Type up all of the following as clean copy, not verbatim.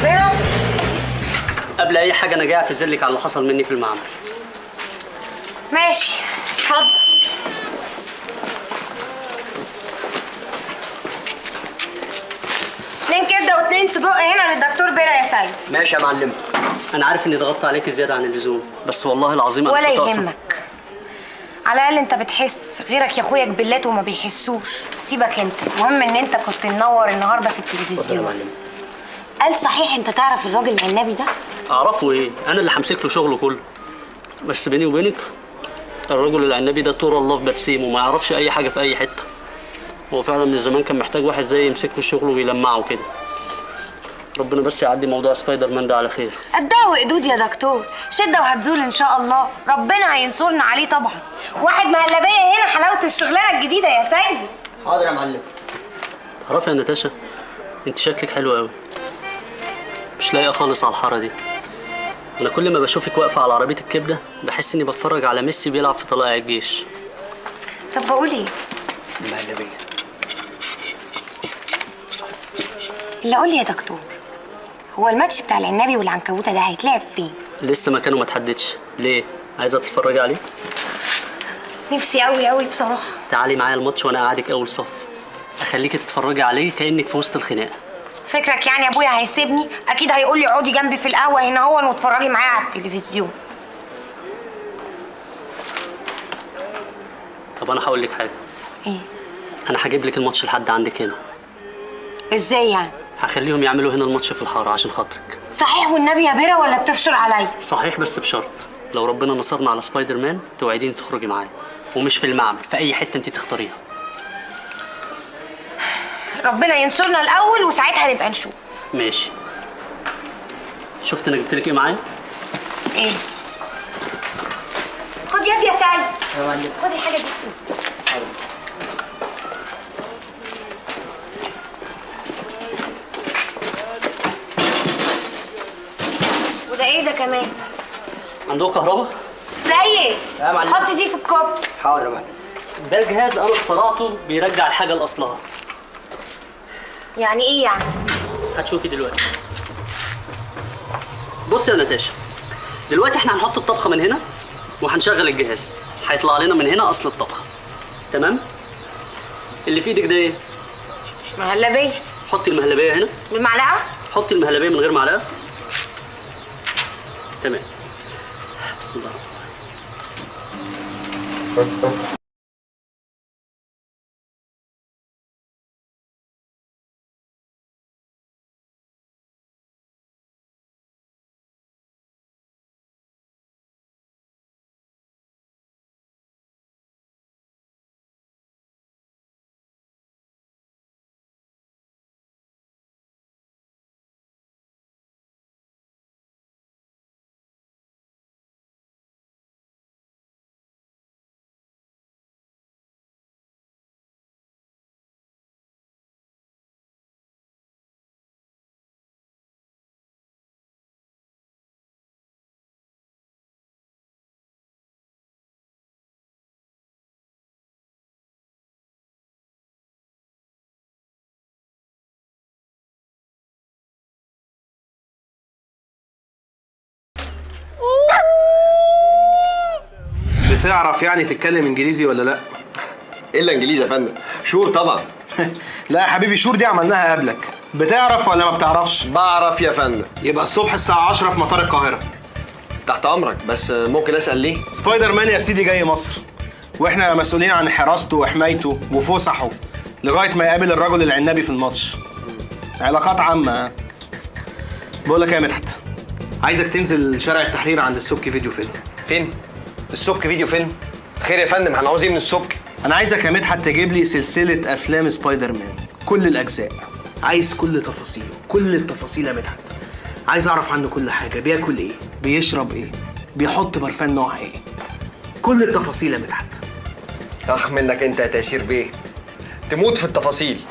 بيرة؟ قبل اي حاجه انا جاي اعتذر لك على اللي حصل مني في المعمل. ماشي، اتفضل. اتنين كبده واتنين سجق هنا للدكتور بيرة يا سيد. ماشي يا معلم. انا عارف اني ضغطت عليك زياده عن اللزوم، بس والله العظيم انا ولا كنت أقصد. يهمك، على الاقل انت بتحس، غيرك يا اخويا جبلات وما بيحسوش. سيبك انت، المهم ان انت كنت منور النهارده في اتفضل يا التلفزيون. معلم. قال صحيح انت تعرف الراجل العنابي ده؟ اعرفه ايه؟ انا اللي همسك له شغله كله. بس بيني وبينك الرجل العنابي ده طول الله في برسيم وما يعرفش اي حاجه في اي حته. هو فعلا من زمان كان محتاج واحد زي يمسك له شغله ويلمعه كده. ربنا بس يعدي موضوع سبايدر مان ده على خير. قدها وقدود يا دكتور، شده وهتزول ان شاء الله، ربنا هينصرنا عليه طبعا. واحد مقلبيه هنا، حلاوه الشغلانه الجديده يا سيد. حاضر يا معلم. تعرفي يا نتاشا، انت شكلك حلو قوي، مش لايقه خالص على الحاره دي. انا كل ما بشوفك واقفه على عربيه الكبده بحس اني بتفرج على ميسي بيلعب في طلائع الجيش. طب بقول ايه؟ المهلبيه. اللي قول لي يا دكتور، هو الماتش بتاع العنابي والعنكبوته ده هيتلعب فين؟ لسه مكانه ما اتحددش. ليه؟ عايزه تتفرجي عليه؟ نفسي قوي قوي بصراحه. تعالي معايا الماتش وانا قاعدك اول صف، اخليكي تتفرجي عليه كانك في وسط الخناقه. فكرك يعني ابويا هيسيبني؟ اكيد هيقول لي اقعدي جنبي في القهوه هنا هون واتفرجي معايا على التلفزيون. طب انا هقول لك حاجه. ايه؟ انا هجيب لك الماتش لحد عندك هنا. ازاي يعني؟ هخليهم يعملوا هنا الماتش في الحاره عشان خاطرك. صحيح والنبي يا بيرة ولا بتفشر عليا؟ صحيح، بس بشرط لو ربنا نصرنا على سبايدر مان توعديني تخرجي معايا، ومش في المعمل، في اي حته انت تختاريها. ربنا ينصرنا الاول وساعتها نبقى نشوف. ماشي. شفت انا جبت لك ايه معايا؟ ايه؟ خد يد يا سيد. خد الحاجه دي بسوق. وده ايه ده كمان؟ عندكم كهرباء؟ زي يا معلم. حط دي في الكوبس. حاضر يا معلم. ده جهاز انا اخترعته بيرجع الحاجه لاصلها. يعني ايه يعني؟ هتشوفي دلوقتي. بصي يا نتاشا، دلوقتي احنا هنحط الطبخه من هنا وهنشغل الجهاز، هيطلع لنا من هنا اصل الطبخه. تمام؟ اللي في ايدك ده ايه؟ مهلبيه. حطي المهلبيه هنا. بالمعلقه؟ حطي المهلبيه من غير معلقه. تمام. بسم الله الرحمن الرحيم. بتعرف يعني تتكلم انجليزي ولا لا؟ الا انجليزي يا فندم، شور طبعا. لا يا حبيبي، شور دي عملناها قبلك. بتعرف ولا ما بتعرفش؟ بعرف يا فندم. يبقى الصبح الساعة 10 في مطار القاهرة. تحت امرك، بس ممكن اسال ليه؟ سبايدر مان يا سيدي جاي مصر، واحنا مسؤولين عن حراسته وحمايته وفسحه لغاية ما يقابل الرجل العنابي في الماتش. علاقات عامة. بقول لك ايه يا مدحت، عايزك تنزل شارع التحرير عند السبكي فيديو فيلم. فين؟ السبك فيديو فيلم؟ خير يا فندم، هنعوز ايه من السبك؟ انا عايزك يا مدحت تجيب لي سلسلة افلام سبايدر مان، كل الاجزاء. عايز كل تفاصيله، كل التفاصيل يا مدحت. عايز اعرف عنه كل حاجة، بياكل ايه، بيشرب ايه، بيحط برفان نوع ايه، كل التفاصيل يا مدحت. اخ منك انت يا تيسير بيه، تموت في التفاصيل.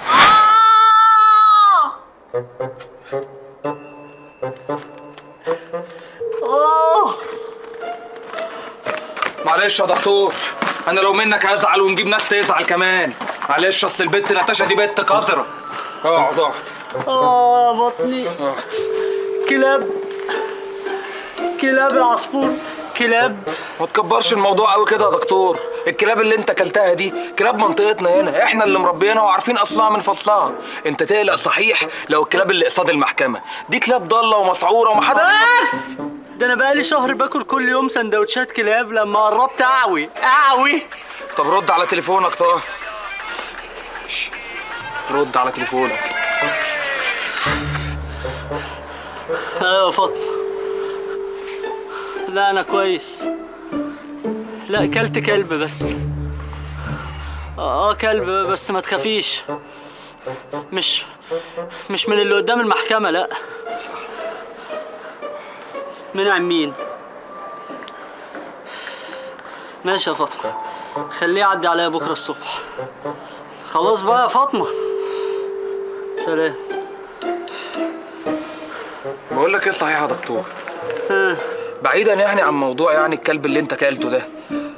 معلش يا دكتور، انا لو منك هزعل ونجيب ناس تزعل كمان. معلش، اصل البت نتاشا دي بنت قذره. اقعد. بطني. كلاب كلاب يا عصفور، كلاب. ما تكبرش الموضوع قوي كده يا دكتور. الكلاب اللي انت اكلتها دي كلاب منطقتنا هنا، احنا اللي مربيينها وعارفين اصلها من فصلها. انت تقلق صحيح لو الكلاب اللي قصاد المحكمه دي كلاب ضاله ومسعوره ومحد. بس ده انا بقالي شهر باكل كل يوم سندوتشات كلاب، لما قربت اعوي. طب رد على تليفونك. طه رد على تليفونك. ايوه يا فاطمه. لا انا كويس. لا كلت كلب بس. كلب بس ما تخافيش. مش من اللي قدام المحكمة، لا. من مين؟ ماشي يا فاطمة، خليه يعدي عليا بكرة الصبح. خلاص بقى يا فاطمة، سلام. بقول لك ايه صحيح يا دكتور؟ بعيدا يعني عن موضوع يعني الكلب اللي انت كلته ده،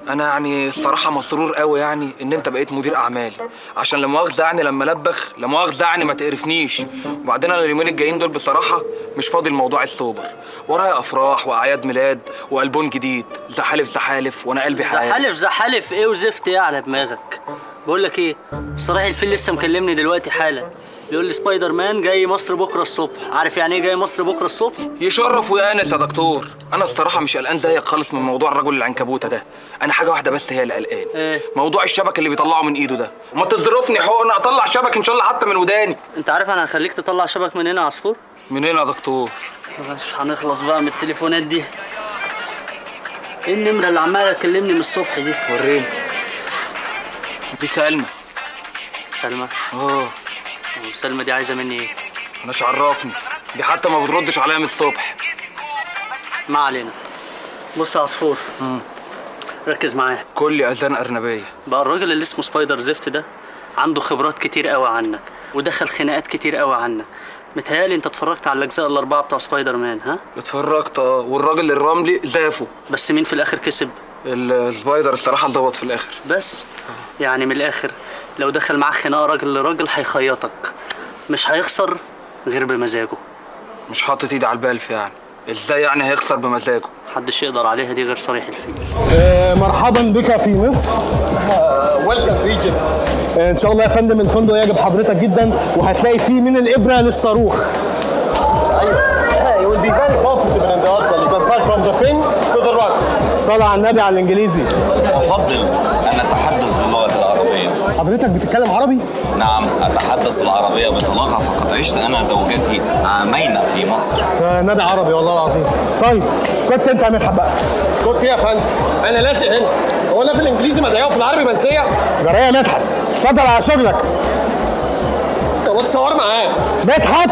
انا يعني الصراحه مسرور قوي يعني ان انت بقيت مدير اعمال. عشان لا مؤاخذه يعني لما لبخ لا مؤاخذه يعني ما تقرفنيش. وبعدين انا اليومين الجايين دول بصراحه مش فاضي الموضوع السوبر، ورايا افراح واعياد ميلاد والبوم جديد، زحالف وانا قلبي حقيقي. زحالف ايه وزفت ايه على دماغك؟ بقول لك ايه، صراحي الفيل لسه مكلمني دلوقتي حالا، بيقول لي سبايدر مان جاي مصر بكره الصبح. عارف يعني ايه جاي مصر بكره الصبح؟ يشرف ويانس يا دكتور. انا الصراحه مش قلقان زيك خالص من موضوع الرجل العنكبوته ده. انا حاجه واحده بس هي اللي قلقان. ايه؟ موضوع الشبك اللي بيطلعه من ايده ده. ما تظرفني حقنه اطلع شبك ان شاء الله حتى من وداني. انت عارف انا هخليك تطلع شبك من هنا يا عصفور؟ من هنا يا دكتور. مش هنخلص بقى من التليفونات دي. ايه النمره اللي عماله تكلمني من الصبح دي؟ وريني. دي سلمى. سلمى؟ وسلمى دي عايزه مني ايه؟ مش عرفني، دي حتى ما بتردش عليا من الصبح. ما علينا. بص يا عصفور، ركز معايا. كل اذان ارنبيه. بقى الراجل اللي اسمه سبايدر زفت ده عنده خبرات كتير قوي عنك، ودخل خناقات كتير قوي عنك. متهيألي انت اتفرجت على الاجزاء الاربعه بتوع سبايدر مان، ها؟ اتفرجت والراجل الرملي زافه. بس مين في الاخر كسب؟ السبايدر الصراحه ضبط في الاخر. بس يعني من الاخر لو دخل معاك خناقه راجل لراجل هيخيطك، مش هيخسر غير بمزاجه. مش حاطط ايدي على البلف يعني. ازاي يعني هيخسر بمزاجه؟ محدش يقدر عليها دي غير صريح الفيل. مرحبا بك في مصر. ويلكم ايجيبت. ان شاء الله يا فندم الفندق يعجب حضرتك جدا، وهتلاقي فيه من الابره للصاروخ. You will be very comfortable in the hotel. You can fly from the pin to the rocket. صلى على النبي على الانجليزي. أفضل أن أتحدث باللغة العربية. حضرتك بتتكلم عربي؟ نعم أتحدث العربية بطلاقة، فقد عشت أنا زوجتي عامين في مصر. نبي عربي والله العظيم. طيب كنت انت يا مدحت بقى؟ كنت ايه يا فندم؟ انا لازق هنا. هو انا في الانجليزي مدعيه وفي العربي منسيه؟ جرايه يا مدحت، اتفضل على شغلك. طب اتصور معاه. مدحت